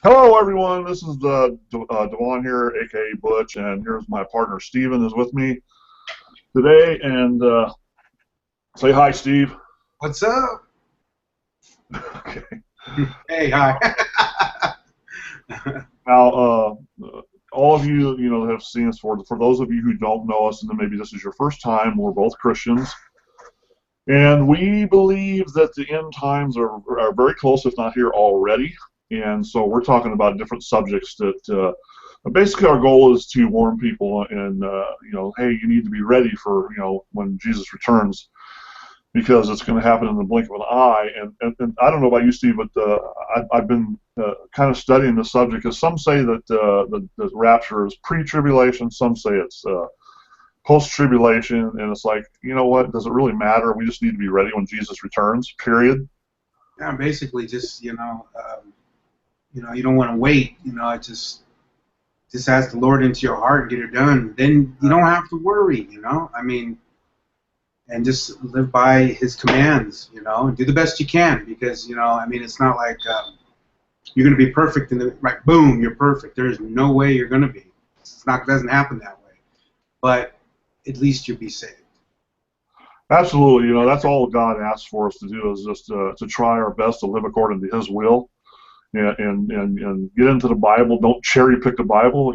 Hello, everyone. This is Devon here, aka Butch, and here's my partner Steven is with me today. And say hi, Steve. What's up? Okay. Hey, hi. Now, all of you, have seen us. For those of you who don't know us, and then maybe this is your first time, we're both Christians, and we believe that the end times are very close, if not here already. And so we're talking about different subjects that. Basically, our goal is to warn people and, hey, you need to be ready for, when Jesus returns because it's going to happen in the blink of an eye. And I don't know about you, Steve, but I've been kind of studying the subject because some say that the rapture is pre-tribulation, some say it's post-tribulation, and it's like, you know what, does it really matter? We just need to be ready when Jesus returns, period. Yeah, basically just, you don't want to wait. It just ask the Lord into your heart and get it done. Then you don't have to worry, and just live by His commands, and do the best you can because, it's not like you're going to be perfect and then, right, boom, you're perfect. There's no way you're going to be. It doesn't happen that way. But at least you'll be saved. Absolutely, that's all God asks for us to do is just to try our best to live according to His will. And get into the Bible. Don't cherry pick the Bible.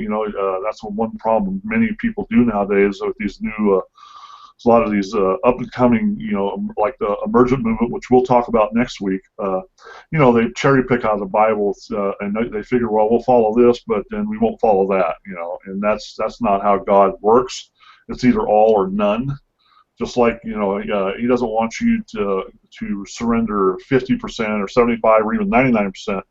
That's one problem many people do nowadays with these new, a lot of these up and coming, like the emergent movement, which we'll talk about next week. They cherry pick out of the Bible and they figure, well, we'll follow this, but then we won't follow that. And that's not how God works. It's either all or none. Just like He doesn't want you to surrender 50% or 75 or even 99%.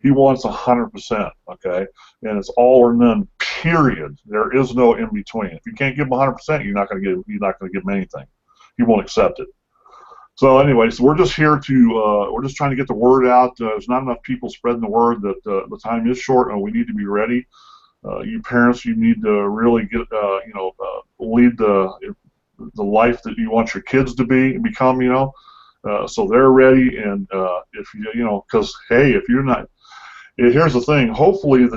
He wants 100%, okay? And it's all or none, period. There is no in between. If you can't give him 100%, you're not going to give him anything. He won't accept it. So anyway, so we're just here to we're just trying to get the word out. There's not enough people spreading the word that the time is short and we need to be ready. You parents, you need to really get lead the life that you want your kids to be and become. So they're ready. And if because hey, if you're not. Here's the thing. Hopefully,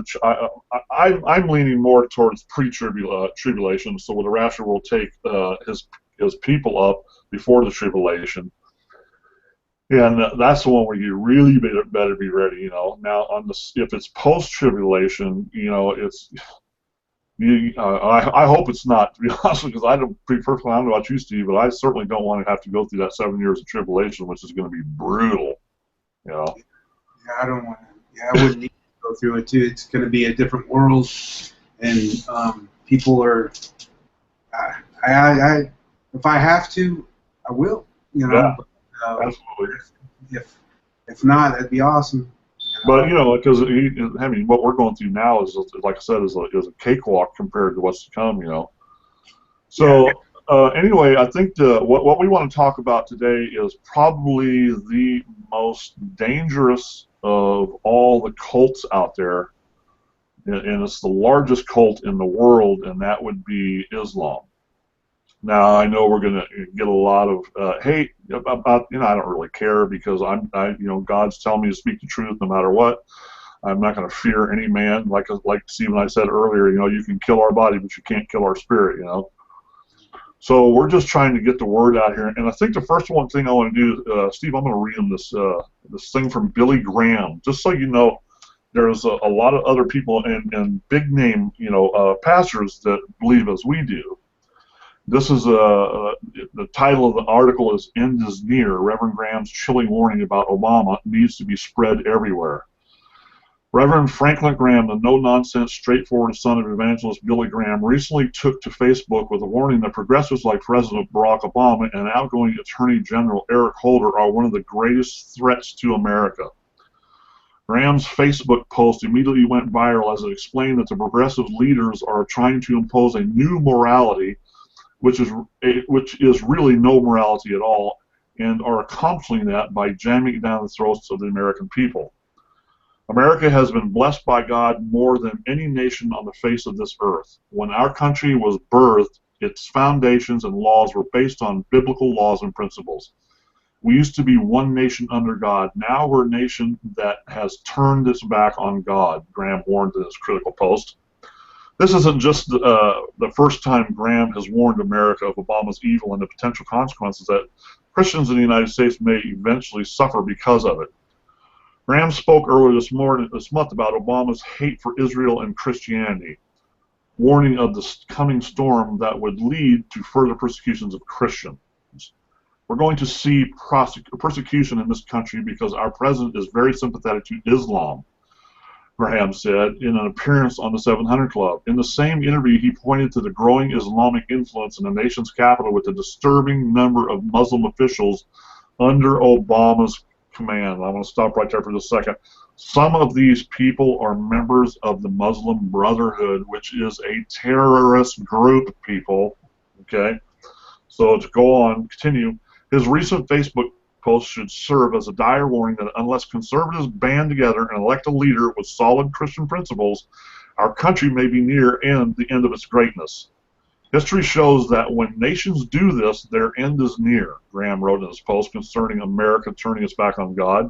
I'm leaning more towards pre-tribulation, so the rapture will take his people up before the tribulation, and that's the one where you really better be ready. Now if it's post-tribulation, it's I hope it's not, to be honest, because I don't perfectly. I don't know about you, Steve, but I certainly don't want to have to go through that 7 years of tribulation, which is going to be brutal. Yeah, I don't want to. Yeah, I wouldn't need to go through it too. It's going to be a different world, and people are. If I have to, I will. Yeah, But, absolutely. if not, that'd be awesome. But because I mean, what we're going through now is, like I said, is a cakewalk compared to what's to come. So anyway, I think what we want to talk about today is probably the most dangerous of all the cults out there, and it's the largest cult in the world, and that would be Islam. Now I know we're going to get a lot of hate about I don't really care because God's telling me to speak the truth no matter what. I'm not going to fear any man. Like Steve and I said earlier, you can kill our body, but you can't kill our spirit. So we're just trying to get the word out here. And I think the first thing I want to do, Steve, I'm going to read them this thing from Billy Graham, just so you know. There's a lot of other people and big name pastors that believe as we do. This is the title of the article is "End is Near. Reverend Graham's chilling warning about Obama needs to be spread everywhere." Reverend Franklin Graham, the no-nonsense, straightforward son of evangelist Billy Graham, recently took to Facebook with a warning that progressives like President Barack Obama and outgoing Attorney General Eric Holder are one of the greatest threats to America. Graham's Facebook post immediately went viral as it explained that the progressive leaders are trying to impose a new morality, which is really no morality at all, and are accomplishing that by jamming it down the throats of the American people. America has been blessed by God more than any nation on the face of this earth. When our country was birthed, its foundations and laws were based on biblical laws and principles. We used to be one nation under God. Now we're a nation that has turned its back on God, Graham warned in his critical post. This isn't just the first time Graham has warned America of Obama's evil and the potential consequences that Christians in the United States may eventually suffer because of it. Graham spoke earlier this month about Obama's hate for Israel and Christianity, warning of the coming storm that would lead to further persecutions of Christians. We're going to see persecution in this country because our president is very sympathetic to Islam, Graham said in an appearance on the 700 Club. In the same interview, he pointed to the growing Islamic influence in the nation's capital with a disturbing number of Muslim officials under Obama's command. I'm going to stop right there for just a second. Some of these people are members of the Muslim Brotherhood, which is a terrorist group, people. Okay? So to go on, continue. His recent Facebook post should serve as a dire warning that unless conservatives band together and elect a leader with solid Christian principles, our country may be near the end of its greatness. History shows that when nations do this, their end is near, Graham wrote in his post concerning America turning its back on God.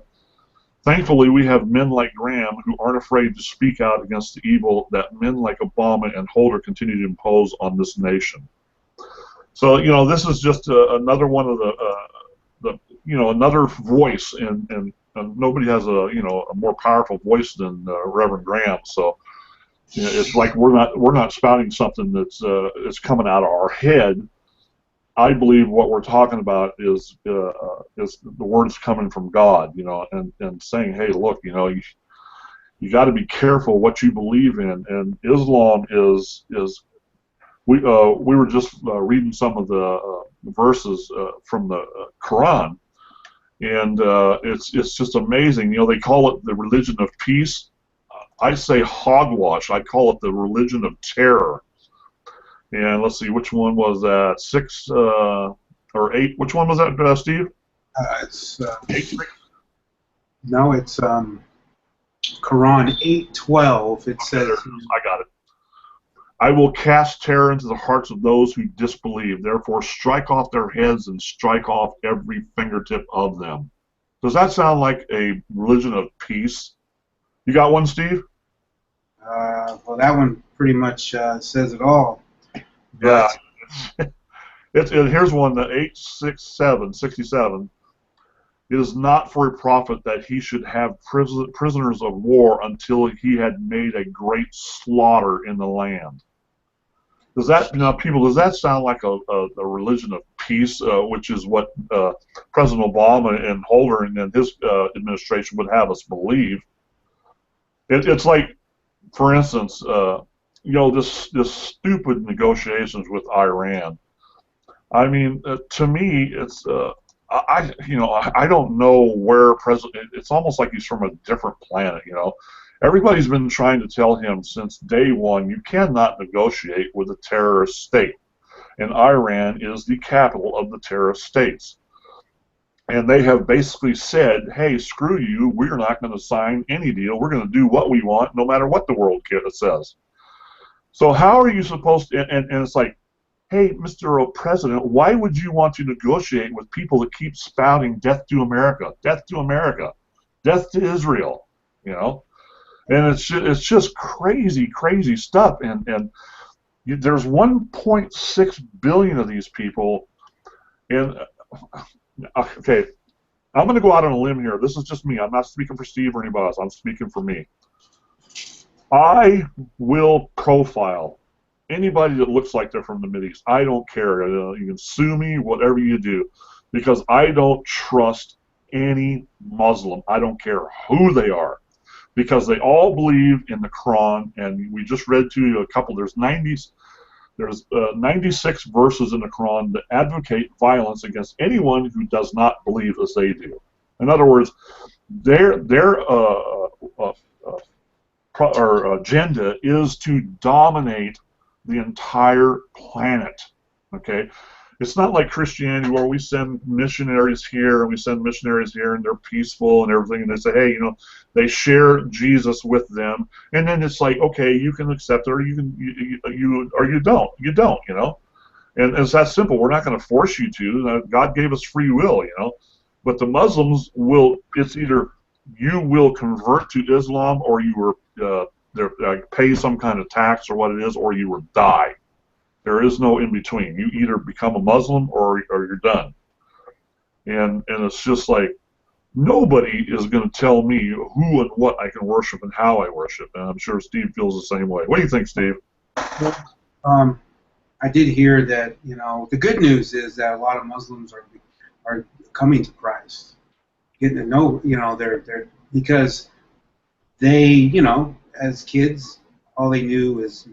Thankfully, we have men like Graham who aren't afraid to speak out against the evil that men like Obama and Holder continue to impose on this nation. So, you know, this is just another one of another voice, and nobody has a more powerful voice than Reverend Graham. So, you know, it's like we're not spouting something that's coming out of our head. I believe what we're talking about is the words coming from God, you know, and saying, hey, look, you know, you got to be careful what you believe in, and Islam is. We were just reading some of the verses from the Quran, and it's just amazing. You know, they call it the religion of peace. I say hogwash. I call it the religion of terror. And let's see, which one was that? 6 or 8? Which one was that, Steve? It's 8. No, it's Quran 8:12. It says. I got it. I will cast terror into the hearts of those who disbelieve. Therefore, strike off their heads and strike off every fingertip of them. Does that sound like a religion of peace? You got one, Steve? Well, that one pretty much says it all. Yeah. Here's one, the 867. It is not for a prophet that he should have prisoners of war until he had made a great slaughter in the land. Does that, people, does that sound like a religion of peace, which is what President Obama and Holder and his administration would have us believe? It's like, for instance, this stupid negotiations with Iran. I mean, to me, it's I don't know where President. It's almost like he's from a different planet. You know, everybody's been trying to tell him since day one, you cannot negotiate with a terrorist state, and Iran is the capital of the terrorist states. And they have basically said, hey, screw you, we're not going to sign any deal. We're going to do what we want, no matter what the world says. So how are you supposed to, and it's like, hey, Mr. President, why would you want to negotiate with people that keep spouting death to America, death to America, death to Israel, you know? And it's just crazy, crazy stuff. And there's 1.6 billion of these people, and okay, I'm going to go out on a limb here. This is just me. I'm not speaking for Steve or anybody else. I'm speaking for me. I will profile anybody that looks like they're from the Mideast. I don't care. You can sue me, whatever you do, because I don't trust any Muslim. I don't care who they are, because they all believe in the Quran, and we just read to you a couple. There's 96 verses in the Quran that advocate violence against anyone who does not believe as they do. In other words, their agenda is to dominate the entire planet. Okay, it's not like Christianity where we send missionaries here and we send missionaries here and they're peaceful and everything, and they say, hey, they share Jesus with them, and then it's like, okay, you can accept it or you don't, and it's that simple. We're not going to force you to. God gave us free will, But the Muslims will, it's either you will convert to Islam or you were pay some kind of tax or what it is, or you will die. There is no in between. You either become a Muslim or you're done. And it's just like nobody is going to tell me who and what I can worship and how I worship. And I'm sure Steve feels the same way. What do you think, Steve? I did hear that, you know, the good news is that a lot of Muslims are coming to Christ, getting to know, you know, they're because they, you know, as kids, all they knew is,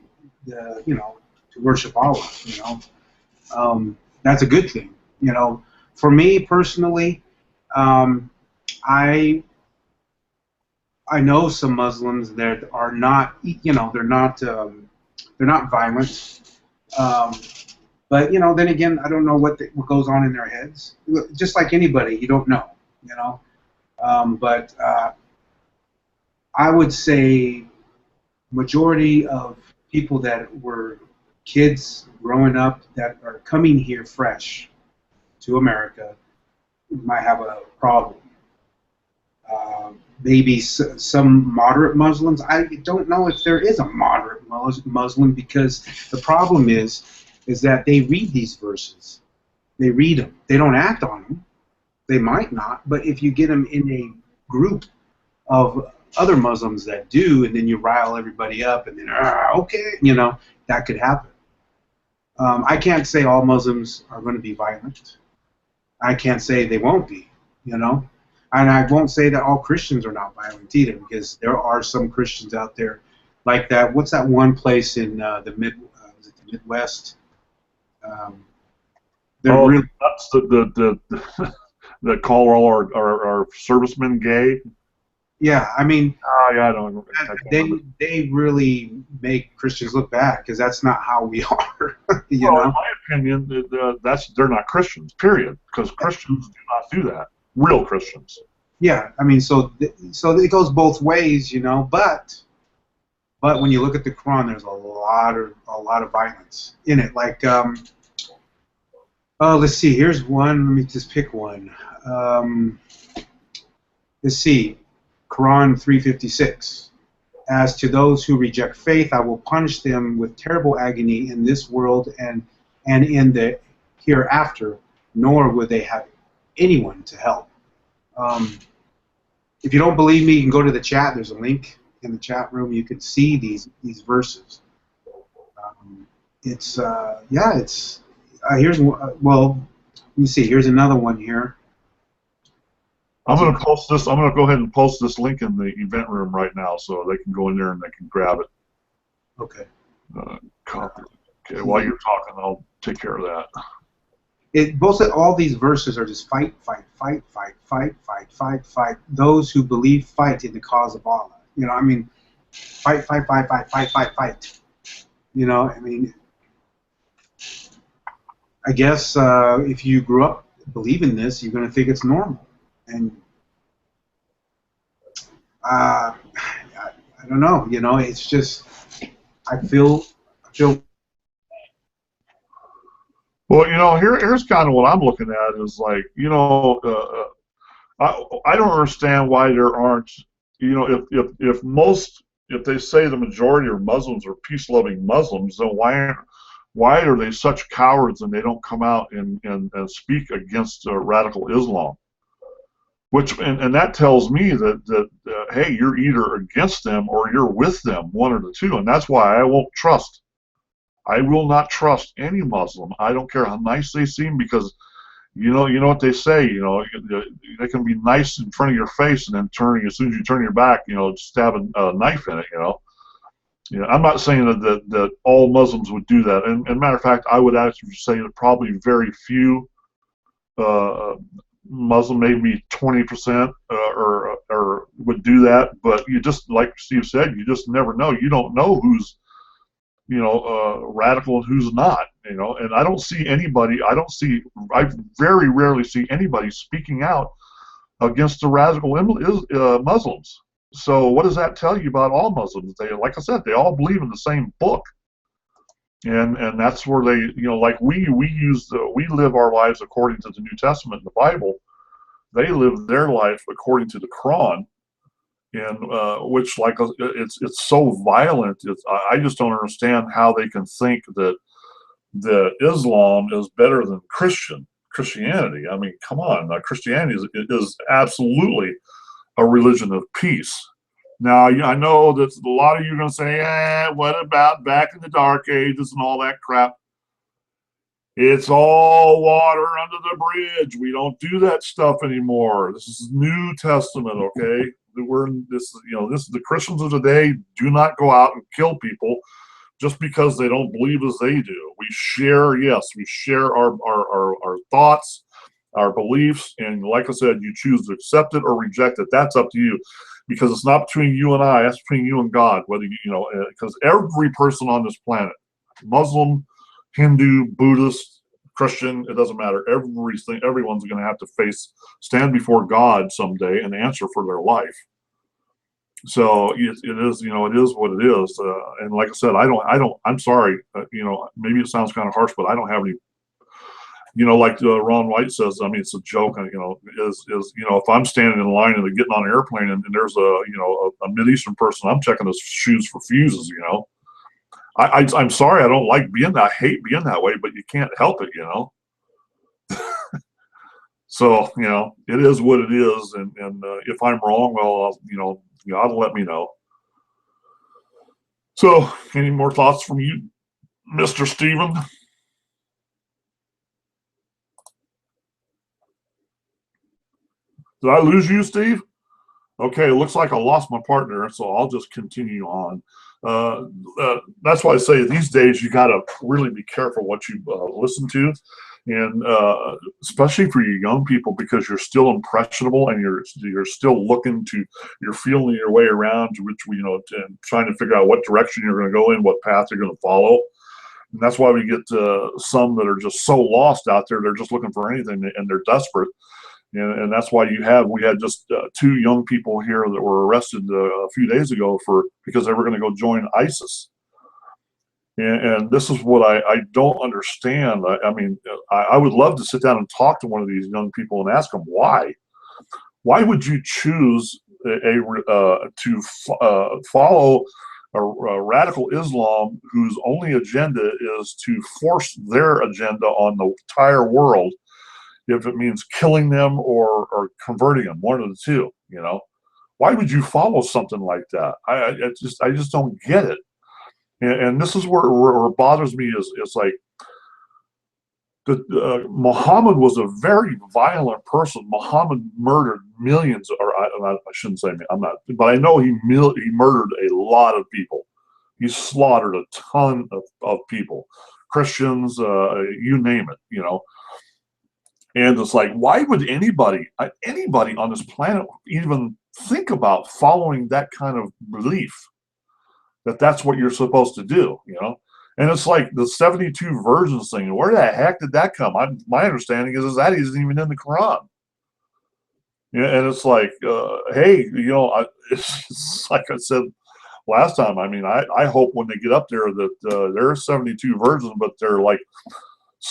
you know, to worship Allah. You know, that's a good thing. You know, for me personally, I know some Muslims that are not, you know, they're not violent. But you know, then again, I don't know what goes on in their heads. Just like anybody, you don't know. You know, but I would say majority of people that were kids growing up that are coming here fresh to America might have a problem. Maybe some moderate Muslims. I don't know if there is a moderate Muslim, because the problem is that they read these verses. They read them. They don't act on them. They might not, but if you get them in a group of other Muslims that do, and then you rile everybody up, and then, okay, you know, that could happen. I can't say all Muslims are going to be violent. I can't say they won't be, you know. And I won't say that all Christians are not violent either, because there are some Christians out there like that. What's that one place in the Midwest? Really, that's the that call all our servicemen gay. Yeah, I mean, yeah, I don't. They really make Christians look bad, because that's not how we are. You know? In my opinion, they're not Christians. Period. Because Christians do not do that. Real Christians. Yeah, I mean, so it goes both ways, you know. But when you look at the Quran, there's a lot of violence in it. Like, let's see. Here's one. Let me just pick one. Let's see. Quran 3:56. As to those who reject faith, I will punish them with terrible agony in this world and in the hereafter, nor will they have anyone to help. If you don't believe me, you can go to the chat. There's a link in the chat room. You can see these verses. It's here's well, let me see. Here's another one here. I'm going to post this. I'm going to go ahead and post this link in the event room right now, so they can go in there and they can grab it. Okay. Copy. Okay. While you're talking, I'll take care of that. All these verses are just fight, fight, fight, fight, fight, fight, fight, fight. Those who believe fight in the cause of Allah. You know, I mean, fight, fight, fight, fight, fight, fight, fight. You know, I mean, I guess if you grew up believing this, you're going to think it's normal. And I don't know. You know, it's just I feel. Well, you know, here's kind of what I'm looking at is like, you know, I don't understand why there aren't, you know, if they say the majority of Muslims are peace-loving Muslims, then why are they such cowards and they don't come out and speak against radical Islam? And that tells me that hey, you're either against them or you're with them, one of the two, and that's why I won't trust. I will not trust any Muslim. I don't care how nice they seem, because you know what they say. You know, they can be nice in front of your face, and then as soon as you turn your back, you know, stab a knife in it. You know, I'm not saying that all Muslims would do that. And matter of fact, I would actually say that probably very few Muslim, maybe 20% or would do that. But you just, like Steve said, you just never know. You don't know who's, you know, radical and who's not, you know. And I don't see anybody, I very rarely see anybody speaking out against the radical Muslims. So what does that tell you about all Muslims? They, like I said, they all believe in the same book. And that's where they, you know, like we live our lives according to the New Testament and the Bible. They live their life according to the Quran, and which, like, it's so violent. I just don't understand how they can think that Islam is better than Christianity. I mean, come on, Christianity is absolutely a religion of peace. Now, I know that a lot of you are going to say, what about back in the dark ages and all that crap? It's all water under the bridge. We don't do that stuff anymore. This is New Testament, okay? We're in this, this is the Christians of today. Do not go out and kill people just because they don't believe as they do. We share, yes, we share our thoughts, our beliefs, and like I said, you choose to accept it or reject it. That's up to you, because it's not between you and I. That's between you and God. Whether because every person on this planet, Muslim, Hindu, Buddhist, Christian, it doesn't matter. Everyone's going to have to stand before God someday and answer for their life. So it is, it is what it is. And like I said, I'm sorry, maybe it sounds kind of harsh, but I don't have any, like Ron White says, I mean, it's a joke, if I'm standing in line and getting on an airplane and there's a Mideastern person, I'm checking his shoes for fuses, I'm sorry, I hate being that way, but you can't help it, So, it is what it is, and if I'm wrong, well, God will let me know. So, any more thoughts from you, Mr. Steven? Did I lose you, Steve? Okay, it looks like I lost my partner, so I'll just continue on. That's why I say these days you got to really be careful what you listen to, and especially for you young people, because you're still impressionable and you're still you're feeling your way around, and trying to figure out what direction you're going to go in, what path you're going to follow. And that's why we get some that are just so lost out there. They're just looking for anything, and they're desperate. And that's why we had just 2 young people here that were arrested a few days ago because they were going to go join ISIS. And this is what I don't understand. I mean, I would love to sit down and talk to one of these young people and ask them why. Why would you choose to follow a radical Islam whose only agenda is to force their agenda on the entire world, if it means killing them or converting them, one of the two? Why would you follow something like that? I just don't get it. And this is where it bothers me is like Muhammad was a very violent person. Muhammad murdered millions, or I shouldn't say, but I know he murdered a lot of people. He slaughtered a ton of people, Christians, you name it, And it's like, why would anybody on this planet even think about following that kind of belief, that that's what you're supposed to do, And it's like the 72 virgins thing. Where the heck did that come? My understanding is that isn't even in the Quran. And it's like, hey, it's like I said last time. I mean, I hope when they get up there that there are 72 virgins, but they're like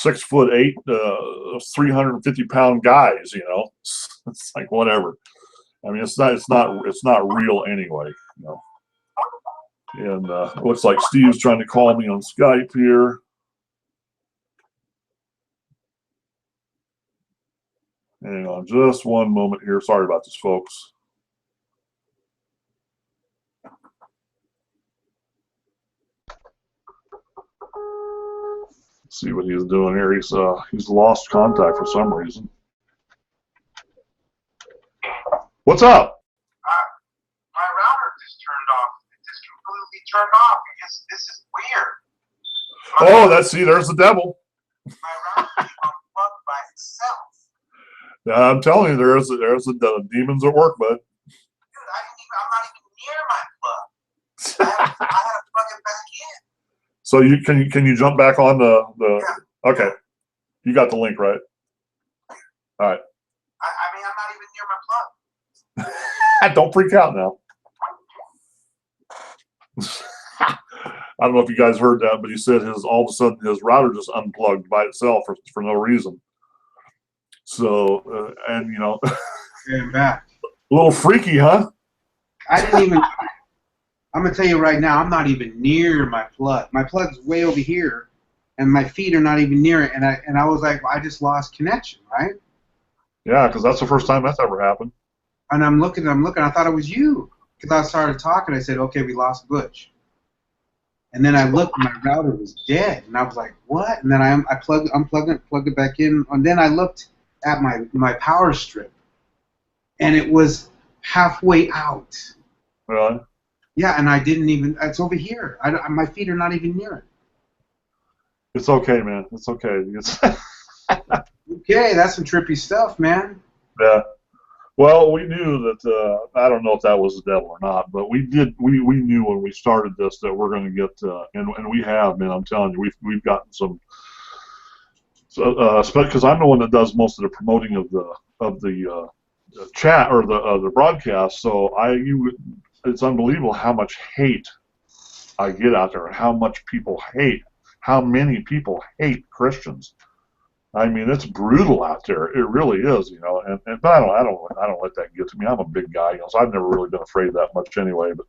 6'8", 350-pound guys. It's like whatever. I mean, it's not real anyway. And it looks like Steve's trying to call me on Skype here. Hang on just one moment here. Sorry about this, folks. Let's see what he's doing here. He's lost contact for some reason. What's up? My router just turned off. It just completely turned off. This is weird. There's the devil. My router is unplugged by itself. I'm telling you, there's the demons at work, bud. Dude, I'm not even near my plug. I had to plug it back in. So can you jump back on the Yeah. Okay. You got the link, right? All right. I mean, I'm not even near my plug. Don't freak out now. I don't know if you guys heard that, but he said all of a sudden his router just unplugged by itself for no reason. So, and Going back. a little freaky, huh? I didn't even. I'm gonna tell you right now, I'm not even near my plug. My plug's way over here, and my feet are not even near it. And I was like, well, I just lost connection, right? Yeah, because that's the first time that's ever happened. And I'm looking. I thought it was you because I started talking. I said, okay, we lost Butch. And then I looked, and my router was dead, and I was like, what? And then I unplugged it back in, and then I looked at my power strip, and it was halfway out. Really? Yeah, and I didn't even. It's over here. My feet are not even near it. It's okay, man. It's okay. Okay, that's some trippy stuff, man. Yeah. Well, we knew that. I don't know if that was the devil or not, but we did. We knew when we started this that we're going to get, and we have, man. I'm telling you, we've gotten some. So, because I'm the one that does most of the promoting of the chat or the broadcast. So it's unbelievable how much hate I get out there and how much people hate, how many people hate Christians. I mean, it's brutal out there. It really is, but I don't let that get to me. I'm a big guy, so I've never really been afraid that much anyway. But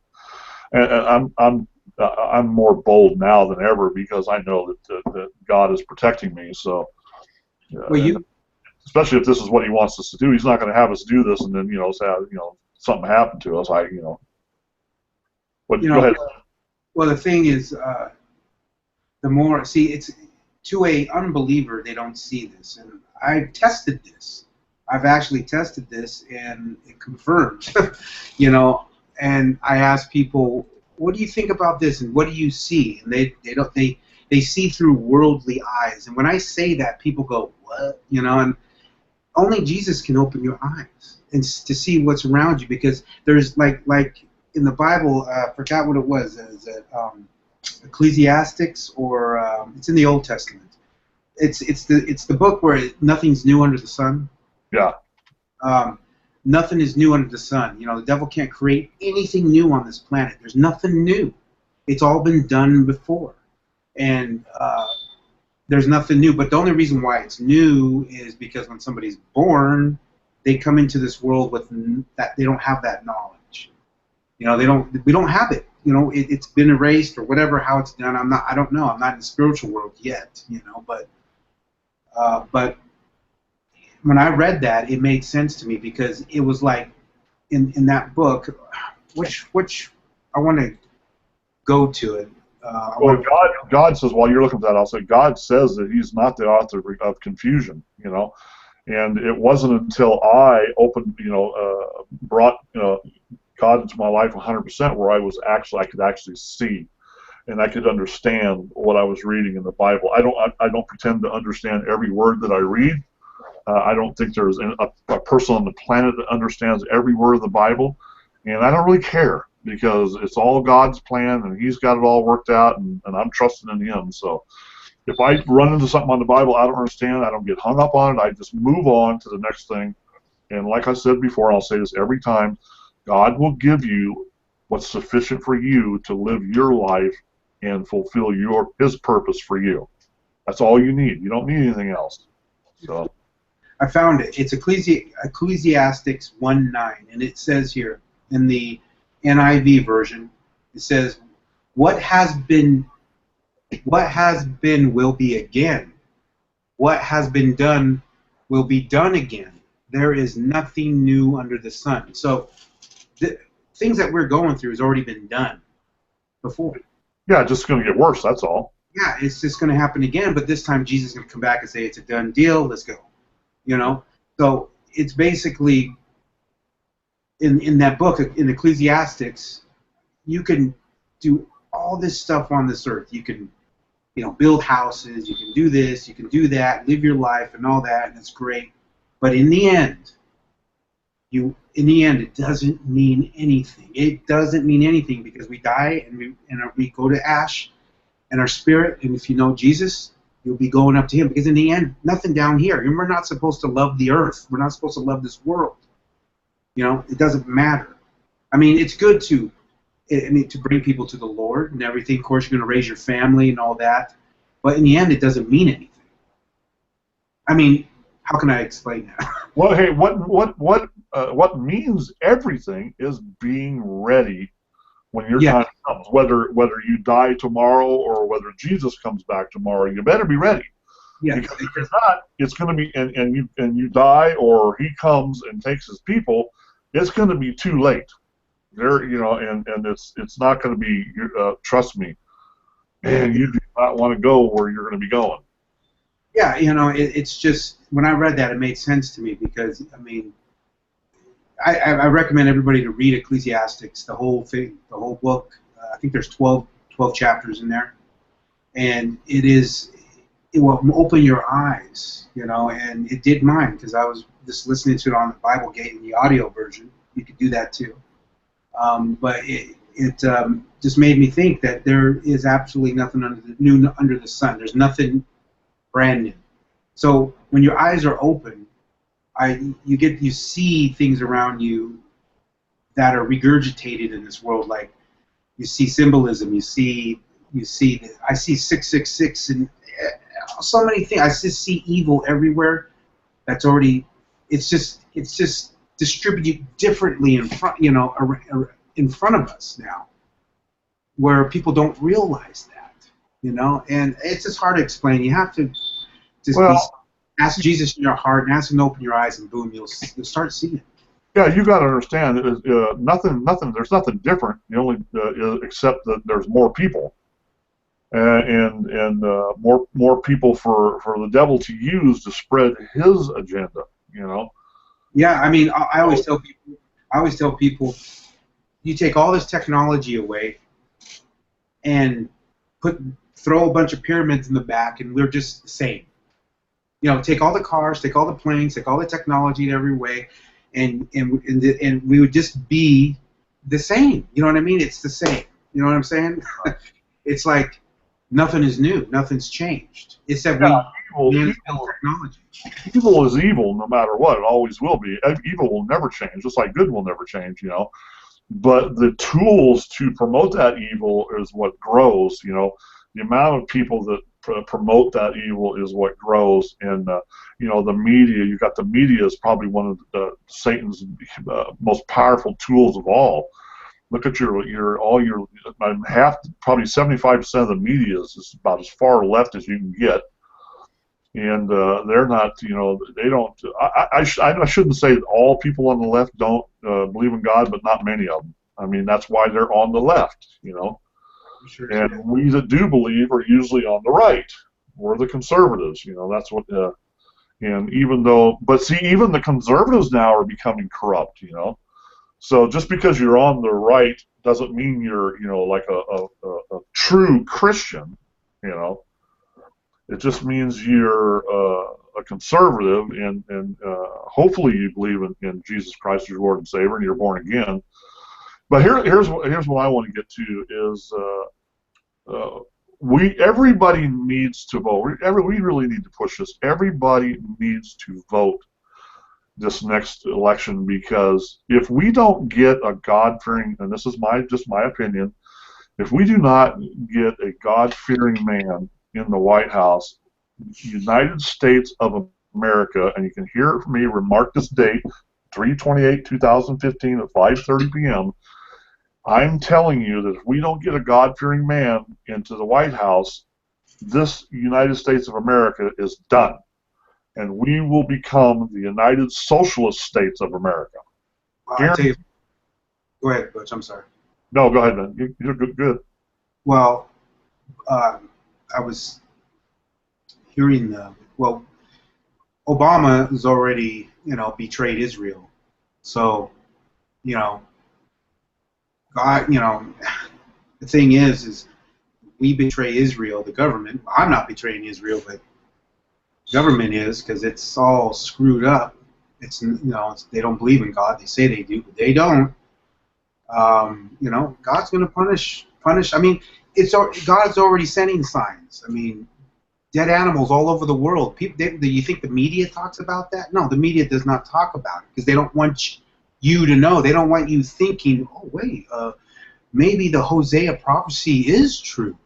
and I'm more bold now than ever because I know that God is protecting me. So, Well, especially if this is what He wants us to do, He's not going to have us do this and then say something happened to us. Go ahead. Well, the thing is, the more it's. To a unbeliever, they don't see this, and I've tested this. I've actually tested this, and it confirmed. And I ask people, "What do you think about this?" and "What do you see?" And they see through worldly eyes. And when I say that, people go, "What?" And only Jesus can open your eyes and to see what's around you, because there's like in the Bible, I forgot what it was. Is it Ecclesiastics, or it's in the Old Testament. It's the book where nothing's new under the sun. Yeah. Nothing is new under the sun. The devil can't create anything new on this planet. There's nothing new. It's all been done before, and there's nothing new. But the only reason why it's new is because when somebody's born, they come into this world with that they don't have that knowledge. We don't have it. It's been erased or whatever, how it's done. I don't know. I'm not in the spiritual world yet, but when I read that, it made sense to me, because it was like in that book, which I want to go to it. Well, God says, while you're looking at that, I'll say God says that He's not the author of confusion, and it wasn't until I brought God into my life 100% where I could actually see, and I could understand what I was reading in the Bible. I don't pretend to understand every word that I read. I don't think there's a person on the planet that understands every word of the Bible, and I don't really care, because it's all God's plan, and He's got it all worked out, and I'm trusting in Him. So if I run into something on the Bible I don't understand, I don't get hung up on it. I just move on to the next thing. And like I said before, I'll say this every time, God will give you what's sufficient for you to live your life and fulfill His purpose for you. That's all you need. You don't need anything else. So I found it. It's Ecclesiastics 1:9, and it says here in the NIV version, it says, "What has been will be again. What has been done will be done again. There is nothing new under the sun." So the things that we're going through has already been done before. Yeah, it's just going to get worse, that's all. Yeah, it's just going to happen again, but this time Jesus is going to come back and say, it's a done deal, let's go. So it's basically, in that book, in Ecclesiastics, you can do all this stuff on this earth. You can, build houses, you can do this, you can do that, live your life and all that, and it's great. But in the end, it doesn't mean anything. It doesn't mean anything, because we die and we go to ash, and our spirit, and if you know Jesus, you'll be going up to Him, because in the end, nothing down here. And we're not supposed to love the earth. We're not supposed to love this world. It doesn't matter. I mean, it's good to bring people to the Lord and everything. Of course, you're going to raise your family and all that, but in the end, it doesn't mean anything. I mean, How can I explain that? Well, hey, what means everything is being ready when your Yeah, time comes. Whether you die tomorrow or whether Jesus comes back tomorrow, you better be ready. yeah. Because if you're not, it's going to be, and you die, or he comes and takes his people, it's going to be too late. There, and it's not going to be. Trust me, and you do not want to go where you're going to be going. Yeah, it's just when I read that, it made sense to me because I mean, I recommend everybody to read Ecclesiastics, the whole thing, the whole book. I think there's 12 chapters in there, and it will open your eyes, and it did mine because I was just listening to it on the Bible Gate in the audio version. You could do that too, but it just made me think that there is absolutely nothing under the sun. There's nothing brand new. So when your eyes are open, you see things around you that are regurgitated in this world. Like you see symbolism. I see 666 and so many things. I just see evil everywhere. That's already. It's just distributed differently in front. In front of us now, where people don't realize that. And it's just hard to explain. You have to just ask Jesus in your heart and ask him to open your eyes, and boom, you'll start seeing it. Yeah, you got to understand. Nothing. There's nothing different. The only except that there's more people, and more people for the devil to use to spread his agenda. Yeah, I mean, I always tell people, you take all this technology away, and throw a bunch of pyramids in the back, and we're just the same. Take all the cars, take all the planes, take all the technology in every way, and we would just be the same. You know what I mean? It's the same. You know what I'm saying? It's like nothing is new, nothing's changed. It's that we manage technology. Evil is evil no matter what. It always will be. Evil will never change, just like good will never change. But the tools to promote that evil is what grows. The amount of people that promote that evil is what grows. And the media. You got the media is probably one of Satan's most powerful tools of all. Look at probably 75% of the media is about as far left as you can get. And they're not, they don't. I shouldn't say that all people on the left don't believe in God, but not many of them. I mean, that's why they're on the left, Sure, and we that do believe are usually on the right. We're the conservatives, that's what. And even the conservatives now are becoming corrupt, So just because you're on the right doesn't mean you're, like a true Christian, It just means you're a conservative, and hopefully you believe in Jesus Christ as your Lord and Savior, and you're born again. But here's what I want to get to is everybody needs to vote. We really need to push this. Everybody needs to vote this next election, because if we don't get a God-fearing, and this is just my opinion, if we do not get a God-fearing man in the White House, United States of America, and you can hear it from me, remark this date, 3/28/2015 at 5:30 p.m., I'm telling you that if we don't get a God-fearing man into the White House, this United States of America is done. And we will become the United Socialist States of America. I'll tell you, go ahead, Butch, I'm sorry. No, go ahead, man. You're good. Well, I was hearing Obama has already, betrayed Israel. So, God, the thing is we betray Israel, the government. I'm not betraying Israel, but the government is, because it's all screwed up. It's, they don't believe in God. They say they do, but they don't. God's going to punish. I mean, God's already sending signs. I mean, dead animals all over the world. Do you think the media talks about that? No, the media does not talk about it because they don't want you to know. They don't want you thinking, oh wait, maybe the Hosea prophecy is true.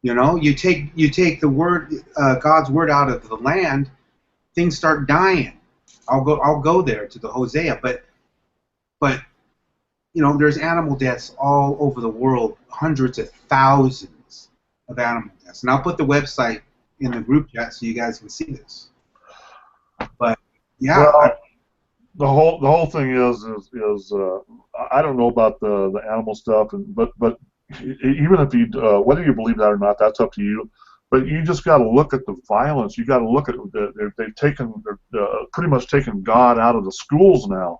You take the word, God's word out of the land, things start dying, I'll go there to the Hosea. But you know, there's animal deaths all over the world, hundreds of thousands of animal deaths. And I'll put the website in the group chat so you guys can see this. But yeah, well, the whole thing is I don't know about the animal stuff, but even if you whether you believe that or not, that's up to you. But you just got to look at the violence. You got to look at they've taken pretty much taken God out of the schools now.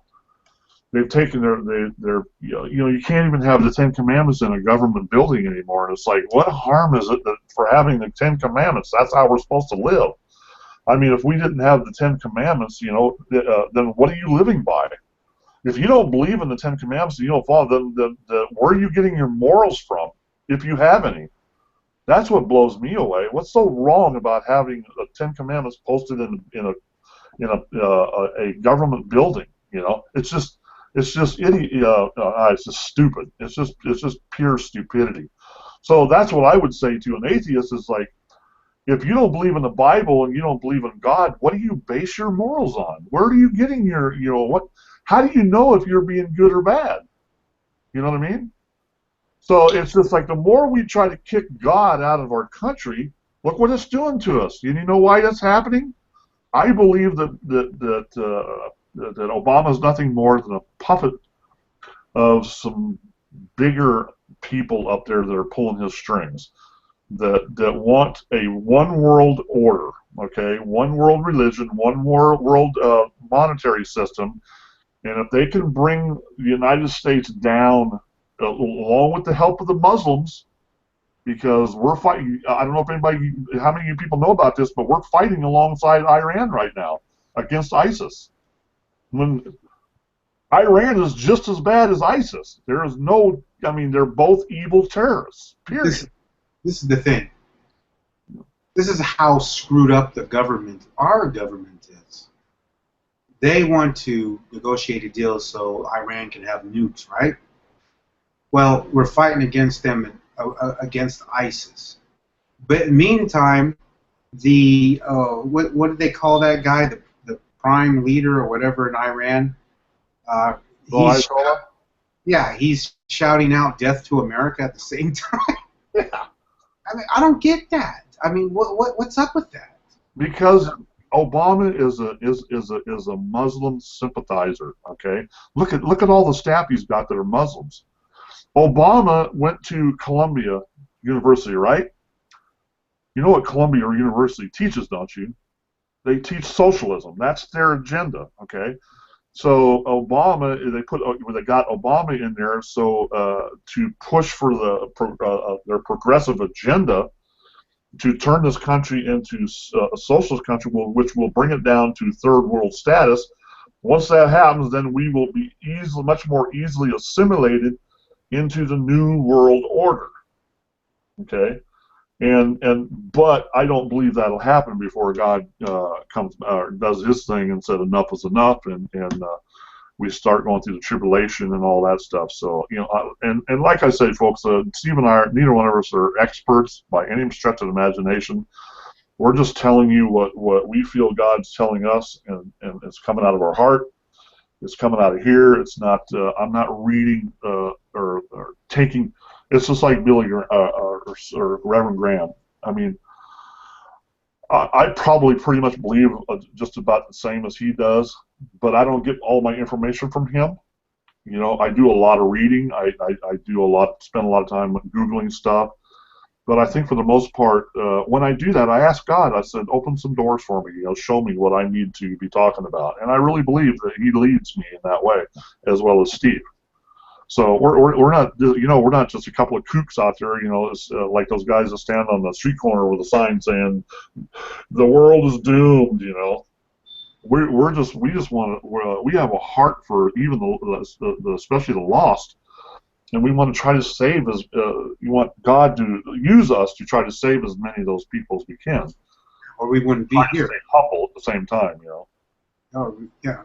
They've taken their you know, you can't even have the Ten Commandments in a government building anymore. And it's like, what harm is it that for having the Ten Commandments? That's how we're supposed to live. I mean, if we didn't have the Ten Commandments, you know, then what are you living by? If you don't believe in the Ten Commandments and you don't follow them, where are you getting your morals from, if you have any? That's what blows me away. What's so wrong about having the Ten Commandments posted in a government building? You know, it's just idiot. It's just stupid. It's just pure stupidity. So that's what I would say to an atheist is like, if you don't believe in the Bible and you don't believe in God, what do you base your morals on? Where are you getting your, you know, what? How do you know if you're being good or bad? You know what I mean? So it's just like the more we try to kick God out of our country, look what it's doing to us. And you know why that's happening? I believe that Obama is nothing more than a puppet of some bigger people up there that are pulling his strings, that want a one world order, okay, one world religion, one world monetary system, and if they can bring the United States down, along with the help of the Muslims, because we're fighting. I don't know if how many of you people know about this, but we're fighting alongside Iran right now against ISIS. When Iran is just as bad as ISIS. There is no, I mean, they're both evil terrorists, period. This is the thing. This is how screwed up our government is. They want to negotiate a deal so Iran can have nukes, right? Well, we're fighting against them, against ISIS. But in the meantime, the what did they call that guy? The prime leader or whatever in Iran. He's shouting out "Death to America" at the same time. Yeah. I mean, I don't get that. I mean, what's up with that? Because Obama is a Muslim sympathizer. Okay, look at all the staff he's got that are Muslims. Obama went to Columbia University, right? You know what Columbia University teaches, don't you? They teach socialism. That's their agenda. Okay, so Obama, they got Obama in there so to push for their progressive agenda, to turn this country into a socialist country, which will bring it down to third world status. Once that happens, then we will be much more easily assimilated into the new world order. Okay, but I don't believe that'll happen before God does His thing and said enough is enough, and we start going through the tribulation and all that stuff. So, you know, and like I say, folks, Steve and I, neither one of us are experts by any stretch of the imagination. We're just telling you what we feel God's telling us, and it's coming out of our heart. It's coming out of here. It's not. I'm not reading or taking. It's just like Billy or Reverend Graham. I mean, I probably pretty much believe just about the same as he does, but I don't get all my information from him. You know, I do a lot of reading. I spend a lot of time Googling stuff. But I think for the most part, when I do that, I ask God, I said, open some doors for me, you know, show me what I need to be talking about. And I really believe that He leads me in that way, as well as Steve. So we're not, you know, we're not just a couple of kooks out there, you know, like those guys that stand on the street corner with a sign saying, the world is doomed, you know. We just want to, we have a heart for even especially the lost. And we want to try to save you want God to use us to try to save as many of those people as we can. Or we wouldn't be here. Stay humble at the same time, you know. Oh, yeah.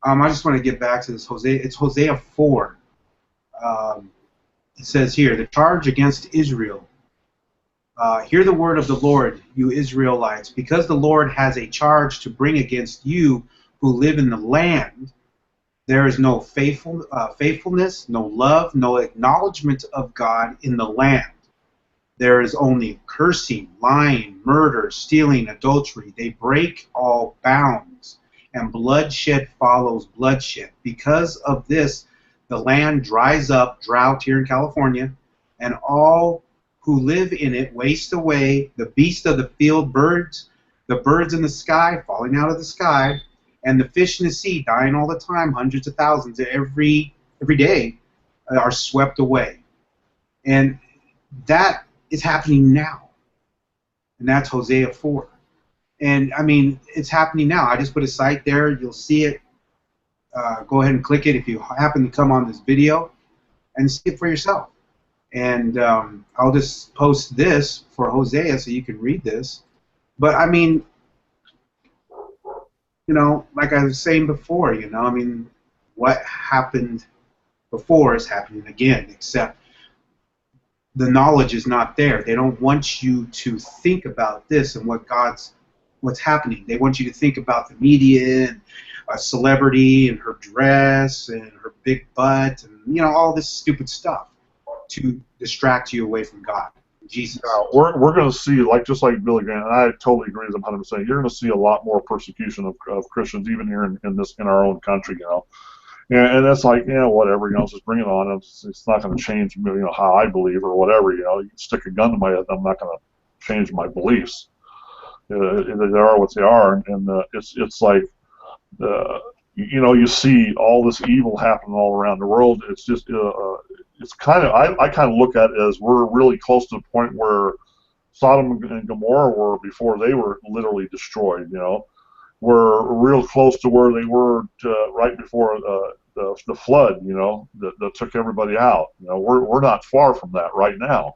I just want to get back to this Hosea. It's Hosea 4. It says here, the charge against Israel Hear the word of the Lord, you Israelites, because the Lord has a charge to bring against you who live in the land. There is no faithfulness, no love, no acknowledgement of God in the land. There is only cursing, lying, murder, stealing, adultery. They break all bounds, and bloodshed follows bloodshed. Because of this, the land dries up, drought here in California, and all who live in it waste away. The beasts of the field, birds, the birds in the sky, falling out of the sky, and the fish in the sea, dying all the time, hundreds of thousands every day, are swept away. And that is happening now. And that's Hosea 4. And, I mean, it's happening now. I just put a site there. You'll see it. Go ahead and click it if you happen to come on this video and see it for yourself. And I'll just post this for Hosea so you can read this. But, I mean, you know, like I was saying before, you know, I mean, what happened before is happening again, except the knowledge is not there. They don't want you to think about this and what's happening. They want you to think about the media and a celebrity and her dress and her big butt and, you know, all this stupid stuff to distract you away from God. Jesus. We're going to see, like just like Billy Graham, and I totally agree with him 100%. You're going to see a lot more persecution of Christians, even here in our own country, you know. And that's like, you know, whatever, you know, just bring it on. It's not going to change, you know, how I believe or whatever, you know. You can stick a gun to my head, I'm not going to change my beliefs. They are what they are, and it's like, you know, you see all this evil happening all around the world. It's just, it's kind of, I kind of look at it as we're really close to the point where Sodom and Gomorrah were before they were literally destroyed, you know. We're real close to where they were right before the flood, you know, that took everybody out. You know, we're not far from that right now.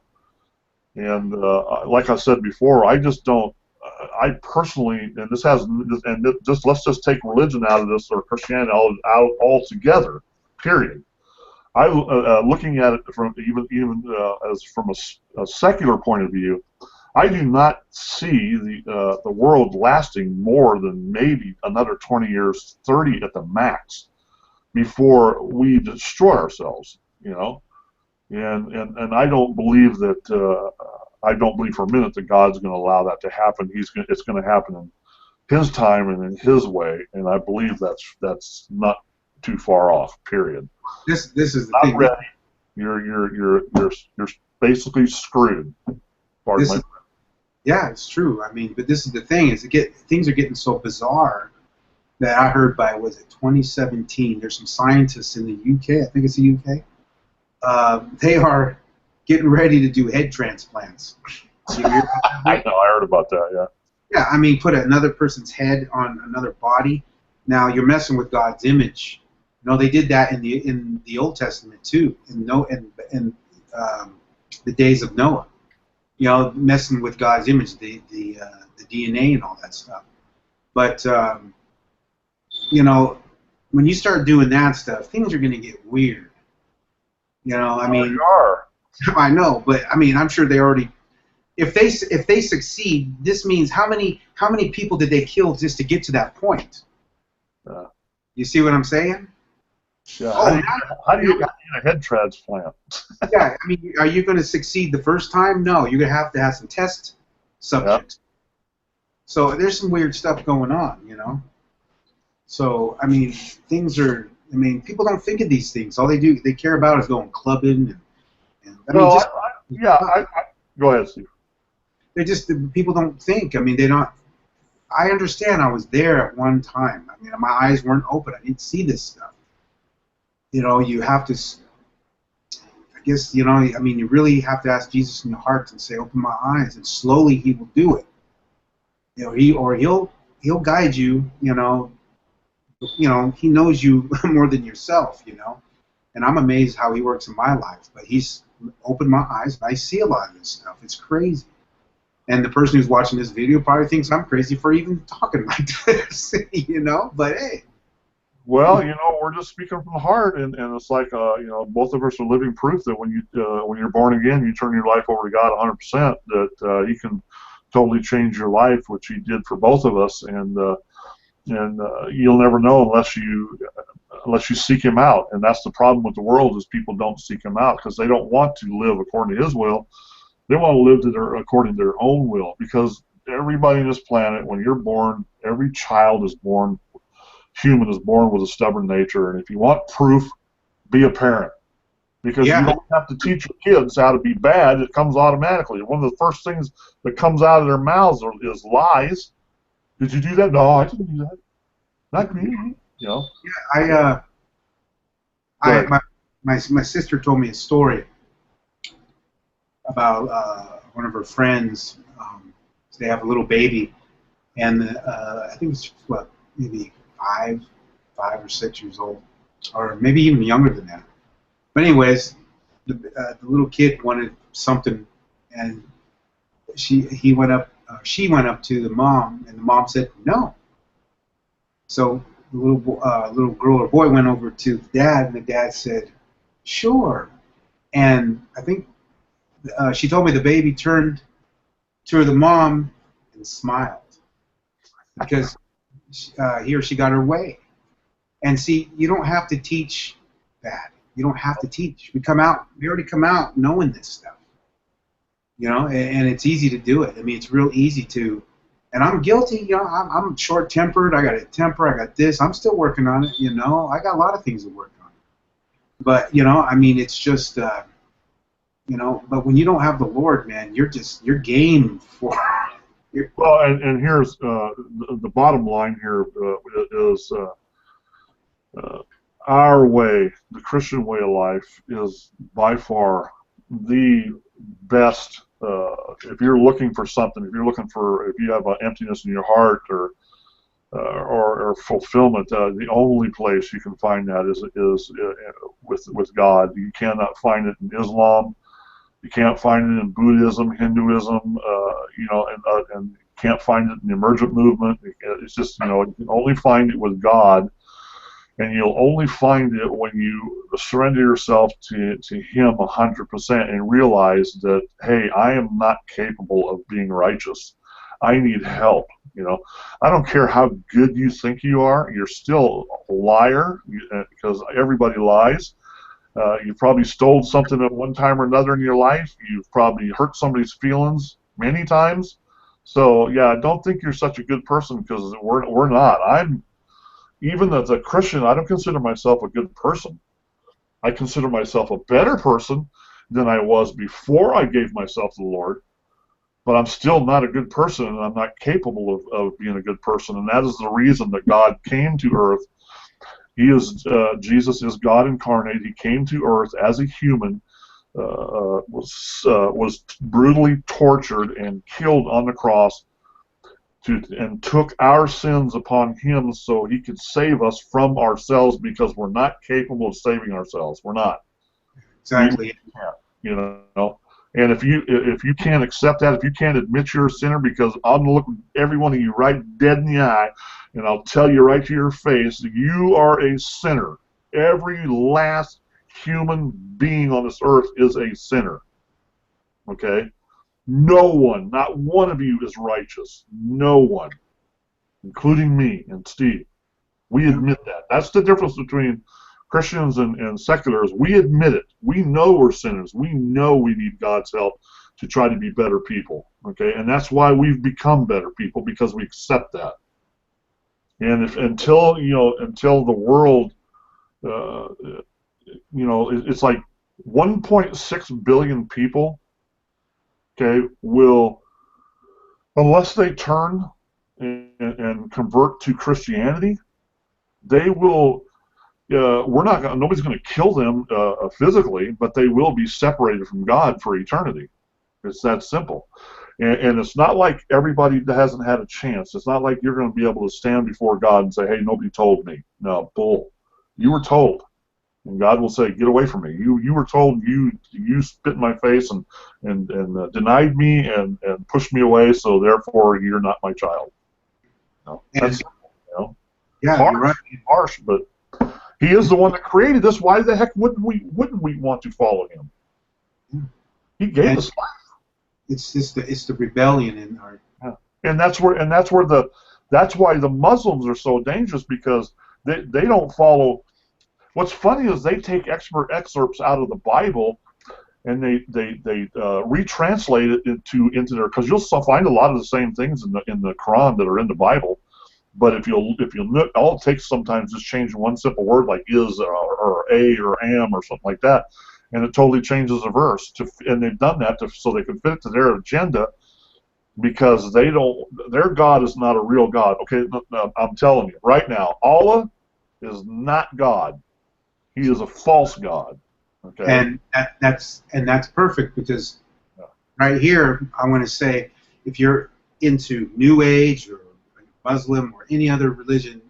And like I said before, I just don't. I personally, and this has, and just let's just take religion out of this or Christianity out altogether. Period. I looking at it from even as from a secular point of view. I do not see the world lasting more than maybe another 20 years, 30 at the max, before we destroy ourselves. You know, and I don't believe that. I don't believe for a minute that God's going to allow that to happen. It's going to happen in His time and in His way, and I believe that's not too far off. Period. This is the not thing. Ready. You're basically screwed. Pardon my. Yeah, it's true. I mean, but this is the thing: is things are getting so bizarre that I heard by 2017. There's some scientists in the UK. I think it's the UK. They are getting ready to do head transplants. I know. I heard about that. Yeah. Yeah, I mean, put another person's head on another body. Now you're messing with God's image. No, they did that in the Old Testament too. In the days of Noah. You know, messing with God's image, the DNA and all that stuff. But you know, when you start doing that stuff, things are going to get weird. You know, I mean, they are. I know, but I mean, I'm sure they already. If they succeed, this means how many people did they kill just to get to that point? You see what I'm saying? Yeah. How do you get a head transplant? Yeah, I mean, are you going to succeed the first time? No, you're going to have some test subjects. Yeah. So there's some weird stuff going on, you know. So I mean, things are. I mean, people don't think of these things. All they care about is going clubbing and I mean, go ahead, Steve. They just people don't think. I mean, they don't. I understand. I was there at one time. I mean, my eyes weren't open. I didn't see this stuff. You know, you have to. I guess you know. I mean, you really have to ask Jesus in your heart and say, "Open my eyes," and slowly He will do it. You know, He'll guide you. You know, He knows you more than yourself. You know, and I'm amazed how He works in my life. But He's opened my eyes, and I see a lot of this stuff. It's crazy. And the person who's watching this video probably thinks I'm crazy for even talking like this, you know. But hey, Well, we're just speaking from the heart, and it's like, both of us are living proof that when you're born again, you turn your life over to God 100%. That He can totally change your life, which He did for both of us, and you'll never know unless you seek Him out. And that's the problem with the world, is people don't seek Him out because they don't want to live according to His will. They want to live according to their own will, because everybody on this planet, when you're born, every child is born. Human is born with a stubborn nature, and if you want proof, be a parent, because you don't have to teach your kids how to be bad. It comes automatically. One of the first things that comes out of their mouths is lies. Did you do that? No, I didn't do that. Not me. Yeah, my sister told me a story about one of her friends. They have a little baby, and I think it's maybe 5 or 6 years old, or maybe even younger than that. But anyways, the little kid wanted something, and she went up to the mom, and the mom said no. So the little girl or boy went over to the dad, and the dad said, sure. And I think she told me the baby turned to the mom and smiled because he or she got her way. And see, you don't have to teach that. You don't have to teach. We already come out knowing this stuff. And it's easy to do it. I mean, it's real easy to, and I'm guilty. I'm short-tempered. I got a temper. I got this. I'm still working on it. I got a lot of things to work on. But I mean, it's just, but when you don't have the Lord, man, you're game for. Well, and here's the bottom line here is our way, the Christian way of life, is by far the best. If you're looking for something, if you have an emptiness in your heart or fulfillment, the only place you can find that is with God. You cannot find it in Islam. You can't find it in Buddhism, Hinduism, and can't find it in the emergent movement. It's just, you can only find it with God, and you'll only find it when you surrender yourself to Him 100% and realize that, hey, I am not capable of being righteous. I need help. I don't care how good you think you are. You're still a liar, because everybody lies. You probably stole something at one time or another in your life. You've probably hurt somebody's feelings many times. So yeah, don't think you're such a good person, because we're not. Even as a Christian, I don't consider myself a good person. I consider myself a better person than I was before I gave myself to the Lord. But I'm still not a good person, and I'm not capable of being a good person. And that is the reason that God came to earth. Jesus is God incarnate. He came to earth as a human, was brutally tortured and killed on the cross, and took our sins upon Him so He could save us from ourselves, because we're not capable of saving ourselves. We're not. Exactly. And if you can't accept that, if you can't admit you're a sinner, because I'm going to look every one of you right dead in the eye, and I'll tell you right to your face, you are a sinner. Every last human being on this earth is a sinner. Okay? No one, not one of you is righteous. No one, including me and Steve. We admit that. That's the difference between Christians and seculars. We admit it. We know we're sinners. We know we need God's help to try to be better people. Okay? And that's why we've become better people, because we accept that. And until the world, it's like 1.6 billion people, okay, will, unless they turn and convert to Christianity, they will. Nobody's going to kill them physically, but they will be separated from God for eternity. It's that simple. And it's not like everybody hasn't had a chance. It's not like you're going to be able to stand before God and say, hey, nobody told me. No, bull. You were told. And God will say, get away from me. You were told, you spit in my face and denied me and pushed me away, so therefore you're not my child. That's, yeah, harsh, you're right. harsh, but He is the one that created us. Why the heck wouldn't we want to follow him? He gave us life. It's just it's the rebellion in our. Yeah. And that's why the Muslims are so dangerous, because they don't follow. What's funny is they take excerpts out of the Bible, and they retranslate it into their, because you'll find a lot of the same things in the Quran that are in the Bible. But if you'll look, all it takes sometimes is changing one simple word like is or a or am or something like that, and it totally changes a verse. And they've done that so they can fit it to their agenda, because their God is not a real God. Okay, I'm telling you right now, Allah is not God. He is a false God. Okay. And that's perfect, because right here I want to say, if you're into New Age or Muslim or any other religion,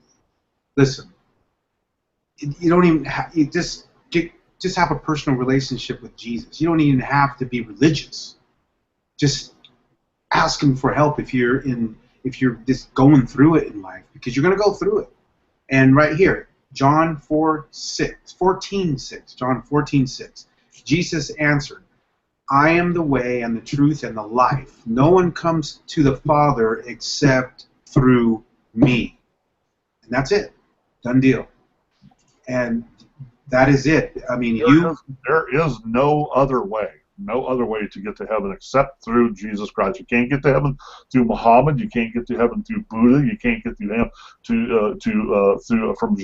listen. You don't even you just have a personal relationship with Jesus. You don't even have to be religious. Just ask him for help if you're just going through it in life, because you're going to go through it. And right here, John 14:6. Jesus answered, I am the way and the truth and the life. No one comes to the Father except through me. And that's it. Done deal. And that is it. I mean, there is no other way. No other way to get to heaven except through Jesus Christ. You can't get to heaven through Muhammad. You can't get to heaven through Buddha. You can't get to him from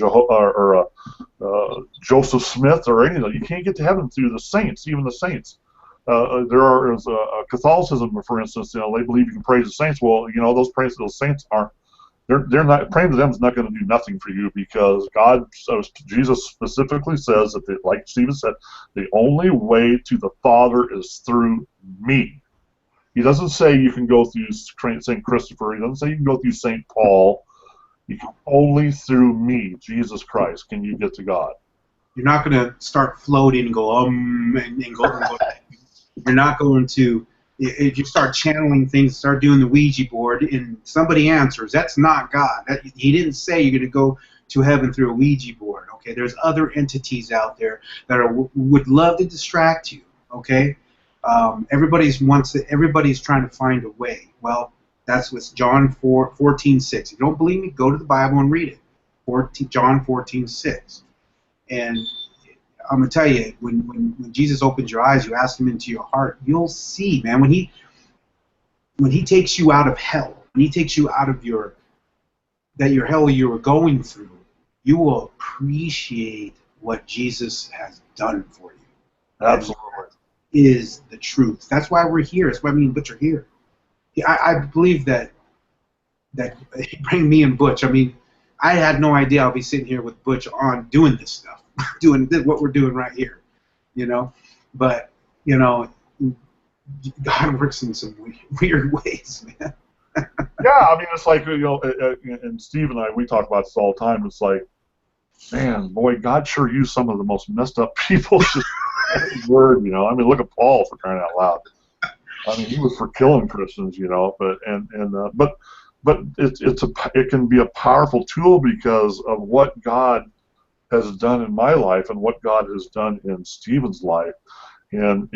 Joseph Smith or any of them. You can't get to heaven through the saints, even the saints. There is Catholicism, for instance. They believe you can praise the saints. Well, those saints aren't. They're not, praying to them is not going to do nothing for you, because Jesus specifically says that, like Stephen said, the only way to the Father is through me. He doesn't say you can go through St. Christopher. He doesn't say you can go through St. Paul. You can only through me, Jesus Christ, can you get to God. You're not going to start floating and go and go. You're not going to. If you start channeling things, start doing the Ouija board, and somebody answers, that's not God. He didn't say you're going to go to heaven through a Ouija board. Okay, there's other entities out there that would love to distract you. Okay, everybody's trying to find a way. Well, that's what's John 14:6. If you don't believe me, go to the Bible and read it. John 14:6, and I'm gonna tell you, when Jesus opens your eyes, you ask him into your heart, you'll see, man. When he takes you out of hell, when he takes you out of your hell you were going through, you will appreciate what Jesus has done for you. Absolutely, that is the truth. That's why we're here. That's why me and Butch are here. I believe that bring me and Butch. I mean, I had no idea I'll be sitting here with Butch on doing this stuff. Doing what we're doing right here, but God works in some weird ways, man. Yeah, I mean, it's like, and Steve and I, we talk about this all the time. It's like, man, boy, God sure used some of the most messed up people. Word, I mean, look at Paul, for crying out loud. I mean, he was for killing Christians, but it can be a powerful tool because of what God has done in my life and what God has done in Stephen's life. And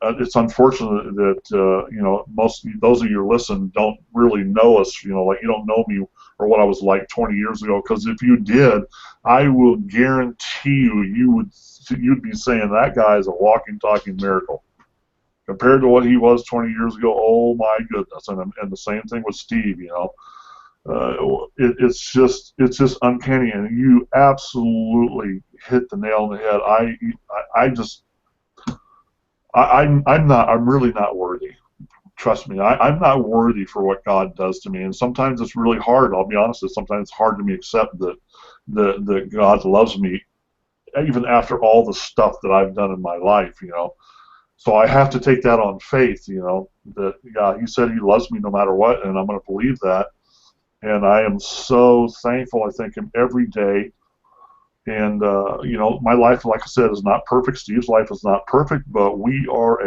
it's unfortunate that most those of you who listen don't really know us. Like, you don't know me or what I was like 20 years ago. Because if you did, I will guarantee you'd be saying that guy is a walking, talking miracle compared to what he was 20 years ago. Oh my goodness! And the same thing with Steve. It's just uncanny, and you absolutely hit the nail on the head. I'm really not worthy. Trust me, I'm not worthy for what God does to me, and sometimes it's really hard. I'll be honest, sometimes it's hard to me accept that God loves me, even after all the stuff that I've done in my life. So I have to take that on faith. That He said He loves me no matter what, and I'm going to believe that. And I am so thankful. I thank Him every day. And, my life, like I said, is not perfect. Steve's life is not perfect, but we are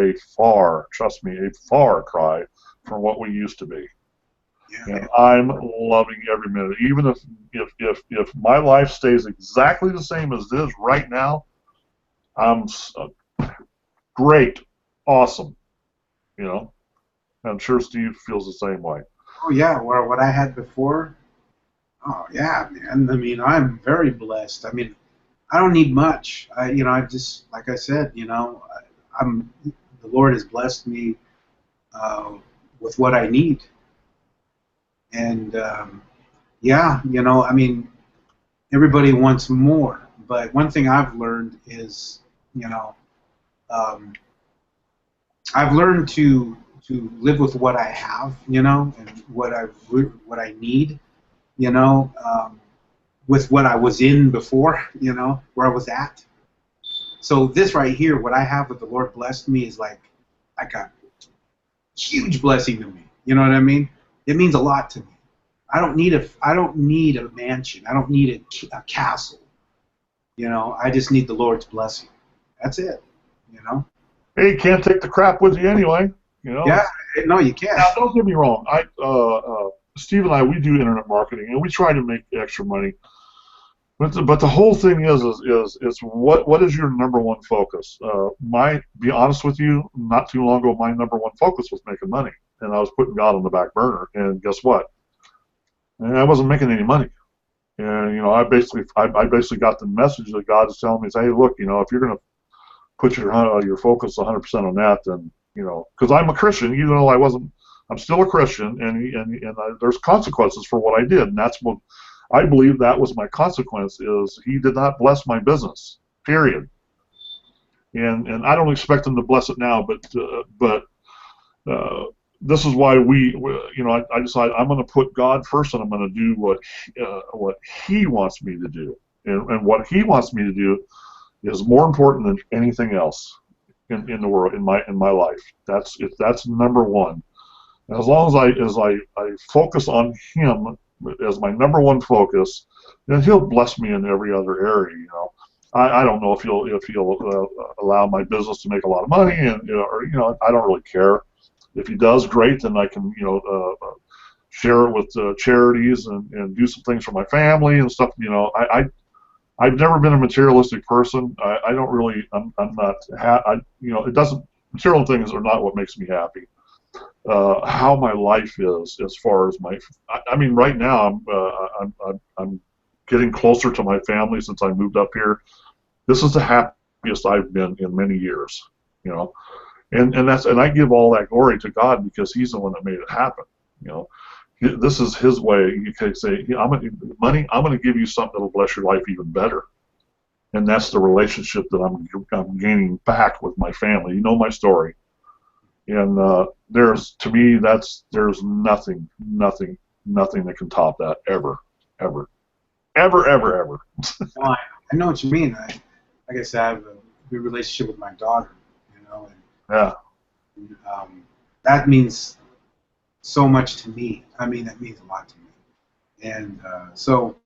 trust me, a far cry from what we used to be. Yeah. And I'm loving every minute. Even if my life stays exactly the same as it is right now, I'm great, awesome. You know, I'm sure Steve feels the same way. Oh yeah, well, what I had before. Oh yeah, man. I mean, I'm very blessed. I mean, I don't need much. I just like I said, I'm the Lord has blessed me uh, with what I need, and yeah, I mean, everybody wants more. But one thing I've learned is, you know, um, I've learned to live with what I have, and what I need, you know, um, with what I was in before, where I was at. So this right here, what I have with the Lord blessed me is like a huge blessing to me. You know what I mean? It means a lot to me. I don't need a mansion. I don't need a castle. I just need the Lord's blessing. That's it. You know? Hey, you can't take the crap with you anyway. You know. Yeah. No, you can't. Now, don't get me wrong. Steve and I, we do internet marketing, and we try to make extra money. But the whole thing is what is your number one focus? Be honest with you, not too long ago, my number one focus was making money, and I was putting God on the back burner. And guess what? And I wasn't making any money. And I basically got the message that God is telling me, say, hey, look, if you're going to put your focus 100% on that, then because I'm a Christian, even though I'm still a Christian, and there's consequences for what I did, and that's what I believe that was my consequence. Is He did not bless my business, period. And I don't expect Him to bless it now, but this is why I decided I'm going to put God first, and I'm going to do what He wants me to do, and what He wants me to do is more important than anything else in the world, in my life. That's number one. And as long as I focus on Him as my number one focus, then He'll bless me in every other area. I don't know if He'll allow my business to make a lot of money, and I don't really care. If He does, great. Then I can share it with charities and do some things for my family and stuff. I've never been a materialistic person. I don't really. I'm not. It doesn't. Material things are not what makes me happy. How my life is, as far as I mean, right now I'm getting closer to my family since I moved up here. This is the happiest I've been in many years. And I give all that glory to God because He's the one that made it happen. This is His way. You can say, I'm going to give you something that'll bless your life even better. And that's the relationship that I'm gaining back with my family. You know my story. And there's nothing that can top that ever. Well, I know what you mean. Like I said, I have a good relationship with my daughter. And, yeah. That means so much to me. I mean, that means a lot to me. And so,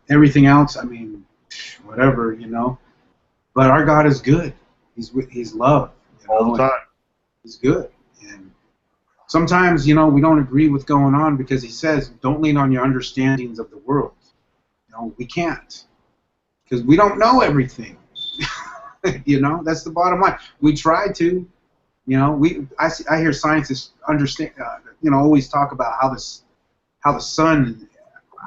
everything else, I mean, whatever, But our God is good. He's love. All the time. He's good. And sometimes, we don't agree with going on because He says, don't lean on your understandings of the world. We can't. Because we don't know everything. That's the bottom line. We try to. I hear scientists understand. Always talk about how the sun,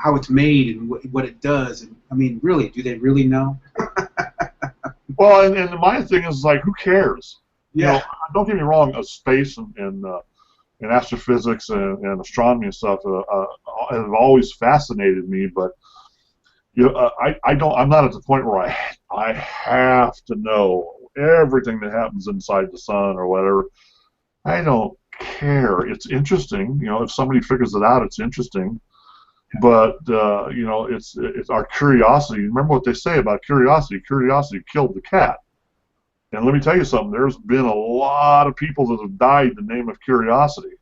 how it's made, and what it does. And I mean, really, do they really know? Well, and my thing is like, who cares? Yeah. Don't get me wrong. Space and astrophysics and astronomy and stuff have always fascinated me, but I'm not at the point where I have to know everything that happens inside the sun or whatever. I don't care. It's interesting, if somebody figures it out, it's interesting. But it's our curiosity. Remember what they say about curiosity? Curiosity killed the cat. And let me tell you something. There's been a lot of people that have died in the name of curiosity.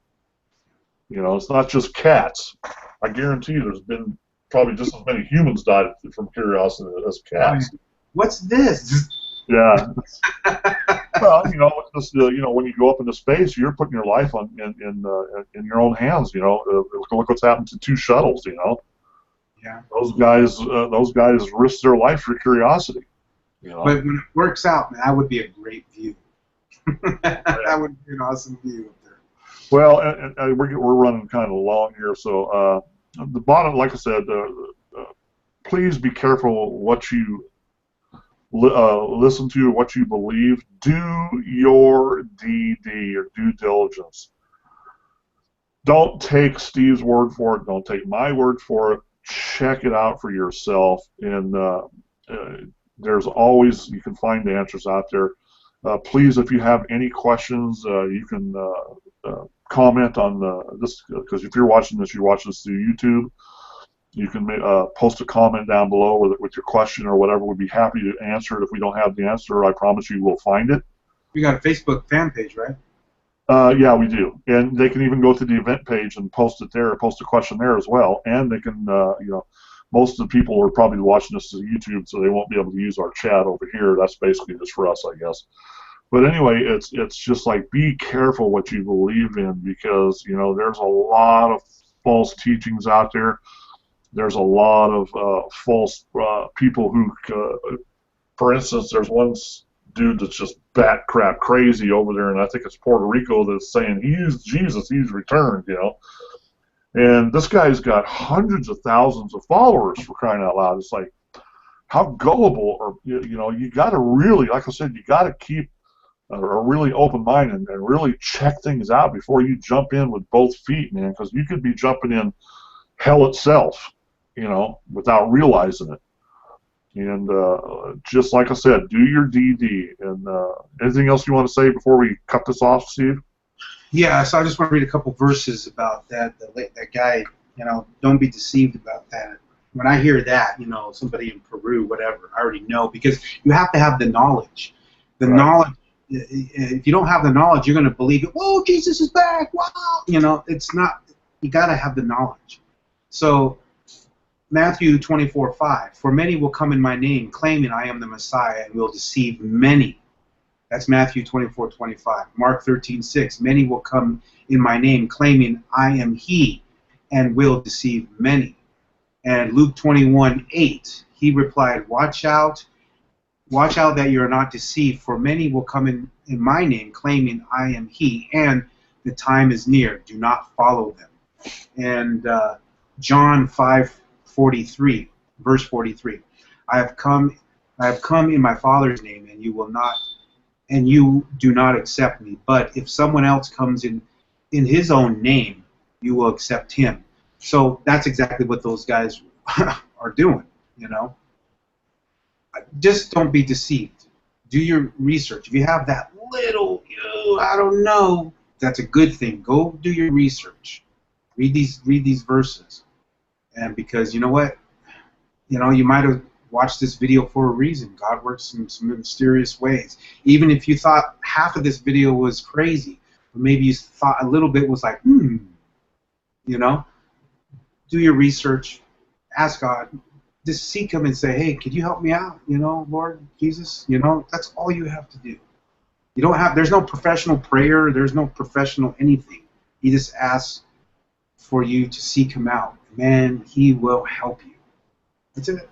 It's not just cats. I guarantee you, there's been probably just as many humans died from curiosity as cats. What's this? Yeah. Well, just when you go up into space, you're putting your life in your own hands. Look what's happened to two shuttles. Yeah. Those guys risk their life for curiosity. But when it works out, man, that would be a great view. That would be an awesome view up there. Well, and we're running kind of long here, so the bottom, like I said, please be careful what you listen to, what you believe. Do your DD, or due diligence. Don't take Steve's word for it. Don't take my word for it. Check it out for yourself, and there's always, you can find the answers out there. Please, if you have any questions, you can comment on this, because if you're watching this, you watch this through YouTube. You can post a comment down below with your question or whatever. We'd be happy to answer it. If we don't have the answer, I promise you we'll find it. We got a Facebook fan page, right? Yeah, we do. And they can even go to the event page and post it there, post a question there as well. And they can, most of the people are probably watching this on YouTube, so they won't be able to use our chat over here. That's basically just for us, I guess. But anyway, it's just like, be careful what you believe in, because there's a lot of false teachings out there. There's a lot of false people who, for instance, there's one dude that's just bat crap crazy over there, and I think it's Puerto Rico, that's saying he's Jesus, he's returned, And this guy's got hundreds of thousands of followers, for crying out loud. It's like, how gullible, or you got to really, like I said, you got to keep a really open mind and really check things out before you jump in with both feet, man, because you could be jumping in hell itself, without realizing it. And just like I said, do your DD. And anything else you want to say before we cut this off, Steve? Yeah, so I just want to read a couple verses about that. That guy, don't be deceived about that. When I hear that, somebody in Peru, whatever, I already know, because you have to have the knowledge. The knowledge. If you don't have the knowledge, you're going to believe it. Whoa, Jesus is back! Wow! It's not. You got to have the knowledge. So, Matthew 24:5. For many will come in my name, claiming I am the Messiah, and will deceive many. That's Matthew 24:25. Mark 13:6. Many will come in my name, claiming I am He, and will deceive many. And Luke 21:8. He replied, Watch out that you are not deceived, for many will come in my name, claiming I am He, and the time is near. Do not follow them. And John 5:43, verse 43. I have come in my Father's name, and you do not accept me. But if someone else comes in his own name, you will accept him. So that's exactly what those guys are doing, Just don't be deceived. Do your research. If you have that little, I don't know, that's a good thing. Go do your research. Read these verses. And because you know what? You might have watched this video for a reason. God works in some mysterious ways. Even if you thought half of this video was crazy, or maybe you thought a little bit was like, do your research. Ask God. Just seek Him and say, hey, could you help me out? Lord Jesus, that's all you have to do. You don't have, there's no professional prayer, there's no professional anything. He just asks for you to seek Him out. Man, He will help you. That's it,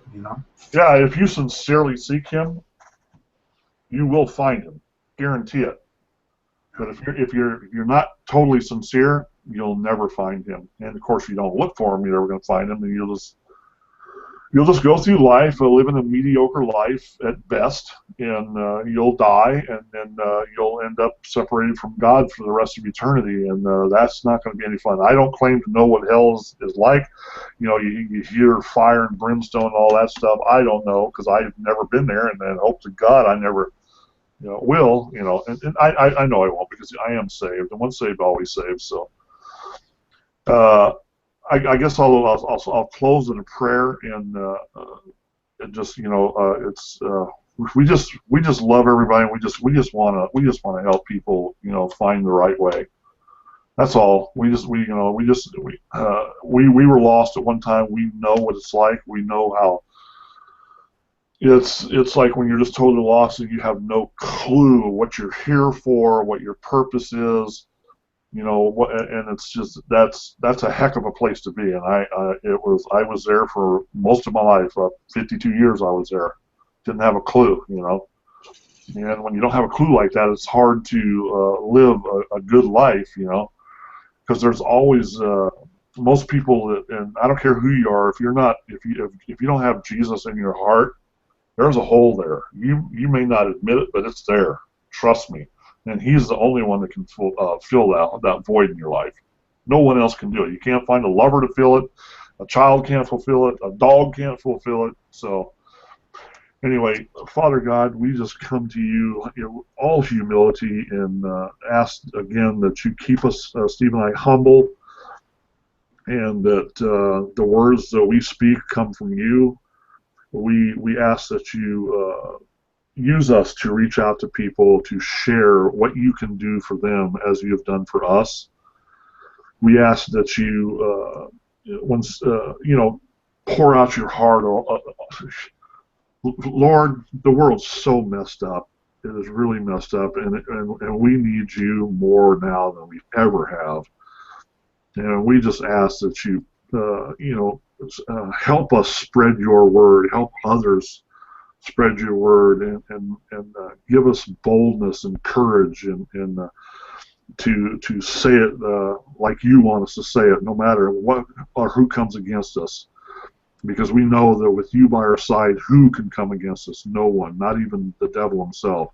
Yeah, if you sincerely seek Him, you will find Him. Guarantee it. But if you're not totally sincere, you'll never find Him. And of course, you don't look for Him, you're never going to find Him, and you'll just go through life living a mediocre life at best, and you'll die, and then you'll end up separated from God for the rest of eternity, and that's not going to be any fun. I don't claim to know what hell is like. You hear fire and brimstone and all that stuff. I don't know, because I've never been there, and hope to God I never will. And I know I won't, because I am saved, and once saved, always saved. So. I guess I'll close in a prayer, and just it's we just love everybody, and we just want to help people find the right way. That's all. We were lost at one time. We know what it's like. We know it's like when you're just totally lost and you have no clue what you're here for, what your purpose is, you know, and it's just that's a heck of a place to be. And I was there for most of my life, 52 years I was there, didn't have a clue, you know. And when you don't have a clue like that, it's hard to live a good life, you know, because there's always most people that, and I don't care who you are, if you don't have Jesus in your heart, there's a hole there. You may not admit it, but it's there. Trust me. And He's the only one that can fill that void in your life. No one else can do it. You can't find a lover to fill it. A child can't fulfill it. A dog can't fulfill it. So anyway, Father God, we just come to you in all humility and ask again that you keep us, Steve and I, humble, and that the words that we speak come from you. We ask that you use us to reach out to people, to share what you can do for them as you have done for us. We ask that you, pour out your heart. Lord, the world's so messed up. It is really messed up, and we need you more now than we ever have. And we just ask that you, help us spread your word, help others spread your word, and give us boldness and courage and to say it like you want us to say it, no matter what or who comes against us. Because we know that with you by our side, who can come against us? No one, not even the devil himself.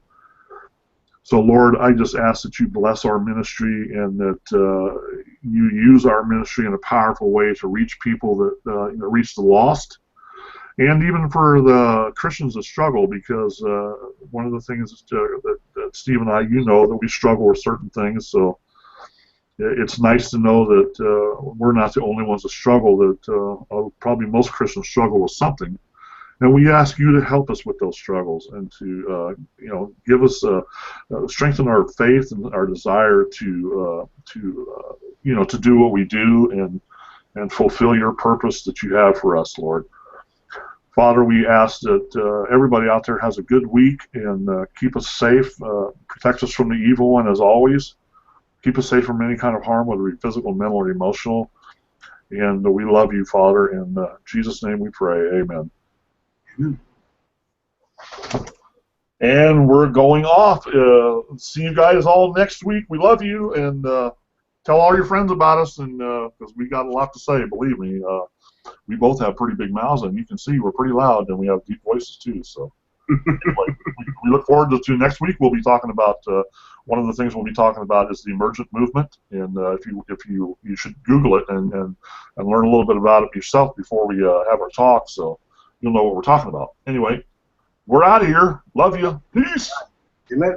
So, Lord, I just ask that you bless our ministry and that you use our ministry in a powerful way to reach people that reach the lost, and even for the Christians that struggle. Because one of the things that Steve and I, that we struggle with certain things. So it's nice to know that we're not the only ones that struggle. That probably most Christians struggle with something. And we ask you to help us with those struggles and to, give us, strengthen our faith and our desire to do what we do and fulfill your purpose that you have for us, Lord. Father, we ask that everybody out there has a good week and keep us safe, protect us from the evil one as always, keep us safe from any kind of harm, whether it be physical, mental, or emotional. And we love you, Father. In Jesus' name we pray. Amen. And we're going off. See you guys all next week. We love you, and tell all your friends about us, and because we got a lot to say, believe me. We both have pretty big mouths, and you can see we're pretty loud, and we have deep voices too. So anyway, we look forward to next week. We'll be talking about one of the things we'll be talking about is the emergent movement, and if you should Google it and learn a little bit about it yourself before we have our talk, so you'll know what we're talking about. Anyway, we're out of here. Love you. Peace. Good night.